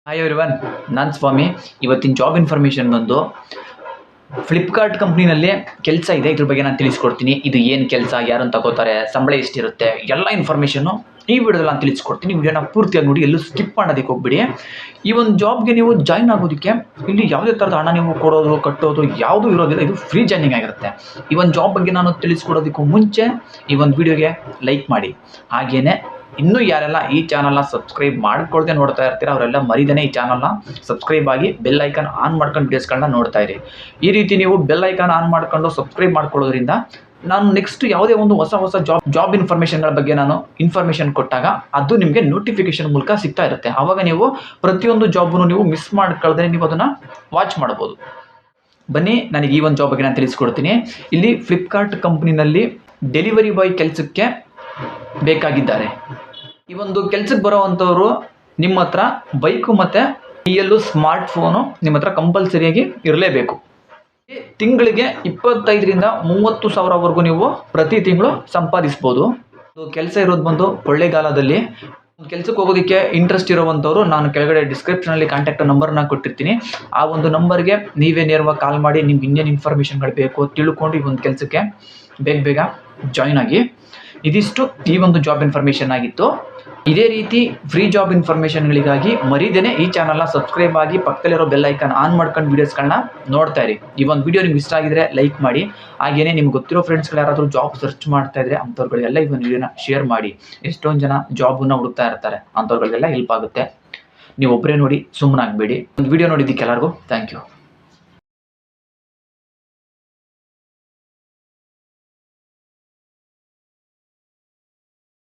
Hi everyone, ನಾನು ಸ್ವಾಮಿ. ಇವತ್ತಿನ job information ಬಂದು ಫ್ಲಿಪ್ಕಾರ್ಟ್ ಕಂಪ್ನಿನಲ್ಲಿ ಕೆಲಸ ಇದೆ. ಇದ್ರ ಬಗ್ಗೆ ನಾನು ತಿಳಿಸ್ಕೊಡ್ತೀನಿ. ಇದು ಏನು ಕೆಲಸ, ಯಾರನ್ನು ತಗೋತಾರೆ, ಸಂಬಳ ಎಷ್ಟಿರುತ್ತೆ, ಎಲ್ಲ ಇನ್ಫಾರ್ಮೇಷನ್ನು ಈ ವಿಡಿಯೋದಲ್ಲಿ ನಾನು ತಿಳಿಸ್ಕೊಡ್ತೀನಿ. ವಿಡಿಯೋನ ಪೂರ್ತಿಯಾಗಿ ನೋಡಿ, ಎಲ್ಲೂ ಸ್ಕಿಪ್ ಮಾಡೋದಕ್ಕೆ ಹೋಗ್ಬಿಡಿ. ಈ ಒಂದು ಜಾಬ್ಗೆ ನೀವು ಜಾಯ್ನ್ ಆಗೋದಕ್ಕೆ ಇಲ್ಲಿ ಯಾವುದೇ ಥರದ ಹಣ ನೀವು ಕೊಡೋದು ಕಟ್ಟೋದು ಯಾವುದೂ ಇರೋದಿಲ್ಲ. ಇದು ಫ್ರೀ ಜಾಯ್ನಿಂಗ್ ಆಗಿರುತ್ತೆ. ಈ ಒಂದು ಜಾಬ್ ಬಗ್ಗೆ ನಾನು ತಿಳಿಸ್ಕೊಡೋದಕ್ಕೂ ಮುಂಚೆ ಈ ಒಂದು ವಿಡಿಯೋಗೆ ಲೈಕ್ ಮಾಡಿ. ಹಾಗೆಯೇ ಇನ್ನೂ ಯಾರೆಲ್ಲ ಈ ಚಾನಲ್ನ ಸಬ್ಸ್ಕ್ರೈಬ್ ಮಾಡ್ಕೊಳ್ದೆ ನೋಡ್ತಾ ಇರ್ತೀರ ಅವರೆಲ್ಲ ಮರಿದೇನೆ ಈ ಚಾನಲ್ನ ಸಬ್ಸ್ಕ್ರೈಬ್ ಆಗಿ ಬೆಲ್ ಐಕಾನ್ ಆನ್ ಮಾಡ್ಕೊಂಡು ವಿಡಿಯೋಸ್ಗಳನ್ನ ನೋಡ್ತಾ ಇರಿ. ಈ ರೀತಿ ನೀವು ಬೆಲ್ ಐಕಾನ್ ಆನ್ ಮಾಡ್ಕೊಂಡು ಸಬ್ಸ್ಕ್ರೈಬ್ ಮಾಡ್ಕೊಳ್ಳೋದ್ರಿಂದ ನಾನು ನೆಕ್ಸ್ಟ್ ಯಾವುದೇ ಒಂದು ಹೊಸ ಜಾಬ್ ಇನ್ಫಾರ್ಮೇಷನ್ಗಳ ಬಗ್ಗೆ ನಾನು ಇನ್ಫಾರ್ಮೇಷನ್ ಕೊಟ್ಟಾಗ ಅದು ನಿಮಗೆ ನೋಟಿಫಿಕೇಶನ್ ಮೂಲಕ ಸಿಗ್ತಾ ಇರುತ್ತೆ. ಆವಾಗ ನೀವು ಪ್ರತಿಯೊಂದು ಜಾಬನ್ನು ನೀವು ಮಿಸ್ ಮಾಡ್ಕೊಳ್ದೆ ನೀವು ಅದನ್ನು ವಾಚ್ ಮಾಡ್ಬೋದು. ಬನ್ನಿ, ನನಗೆ ಈ ಒಂದು ಜಾಬ್ ಬಗ್ಗೆ ನಾನು ತಿಳಿಸ್ಕೊಡ್ತೀನಿ. ಇಲ್ಲಿ ಫ್ಲಿಪ್ಕಾರ್ಟ್ ಕಂಪ್ನಿನಲ್ಲಿ ಡೆಲಿವರಿ ಬಾಯ್ ಕೆಲಸಕ್ಕೆ ಬೇಕಾಗಿದ್ದಾರೆ. ಈ ಒಂದು ಕೆಲಸಕ್ಕೆ ಬರೋವಂಥವ್ರು ನಿಮ್ಮ ಹತ್ರ ಬೈಕು ಮತ್ತು ಎಲ್ಲೂ ಸ್ಮಾರ್ಟ್ ಫೋನು ನಿಮ್ಮ ಹತ್ರ ಕಂಪಲ್ಸರಿಯಾಗಿ ಇರಲೇಬೇಕು. ತಿಂಗಳಿಗೆ 25ರಿಂದ 30,000ವರೆಗೂ ನೀವು ಪ್ರತಿ ತಿಂಗಳು ಸಂಪಾದಿಸ್ಬೋದು. ಕೆಲಸ ಇರೋದು ಬಂದು ಕೊಳ್ಳೇಗಾಲದಲ್ಲಿ. ಕೆಲಸಕ್ಕೆ ಹೋಗೋದಕ್ಕೆ ಇಂಟ್ರೆಸ್ಟ್ ಇರೋವಂಥವ್ರು ನಾನು ಕೆಳಗಡೆ ಡಿಸ್ಕ್ರಿಪ್ಷನಲ್ಲಿ ಕಾಂಟ್ಯಾಕ್ಟ್ ನಂಬರ್ನ ಕೊಟ್ಟಿರ್ತೀನಿ. ಆ ಒಂದು ನಂಬರ್ಗೆ ನೀವೇ ನೇರವಾಗಿ ಕಾಲ್ ಮಾಡಿ ನಿಮ್ಗೆ ಇನ್ನೇನು ಇನ್ಫಾರ್ಮೇಷನ್ಗಳು ಬೇಕು ತಿಳ್ಕೊಂಡು ಈ ಒಂದು ಕೆಲಸಕ್ಕೆ ಬೇಗ ಜಾಯ್ನ್ ಆಗಿ. ಇದಿಷ್ಟು ಈ ಒಂದು ಜಾಬ್ ಇನ್ಫಾರ್ಮೇಷನ್ ಆಗಿತ್ತು. ಇದೇ ರೀತಿ ಫ್ರೀ ಜಾಬ್ ಇನ್ಫಾರ್ಮೇಷನ್ಗಳಿಗಾಗಿ ಮರಿದೇನೆ ಈ ಚಾನಲ್ನ ಸಬ್ಸ್ಕ್ರೈಬ್ ಆಗಿ ಪಕ್ಕದಲ್ಲಿರೋ ಬೆಲ್ ಐಕಾನ್ ಆನ್ ಮಾಡ್ಕೊಂಡು ವೀಡಿಯೋಸ್ಗಳನ್ನ ನೋಡ್ತಾ ಇರಿ. ಈ ಒಂದು ವಿಡಿಯೋ ನಿಮ್ಗೆ ಇಷ್ಟ ಆಗಿದ್ರೆ ಲೈಕ್ ಮಾಡಿ. ಹಾಗೇನೇ ನಿಮ್ಗೆ ಗೊತ್ತಿರೋ ಫ್ರೆಂಡ್ಸ್ಗಳು ಯಾರಾದರೂ ಜಾಬ್ ಸರ್ಚ್ ಮಾಡ್ತಾ ಇದ್ರೆ ಅಂಥವ್ರಿಗೆಲ್ಲ ಈ ಒಂದು ವಿಡಿಯೋನ ಶೇರ್ ಮಾಡಿ. ಎಷ್ಟೊಂದು ಜನ ಜಾಬನ್ನು ಹುಡುಕ್ತಾ ಇರ್ತಾರೆ, ಅಂಥವ್ರಿಗೆಲ್ಲ ಹೆಲ್ಪ್ ಆಗುತ್ತೆ. ನೀವು ಒಬ್ಬರೇ ನೋಡಿ ಸುಮ್ಮನಾಗಬೇಡಿ. ಒಂದು ವಿಡಿಯೋ ನೋಡಿದ್ದಕ್ಕೆ ಎಲ್ಲರಿಗೂ ಥ್ಯಾಂಕ್ ಯು.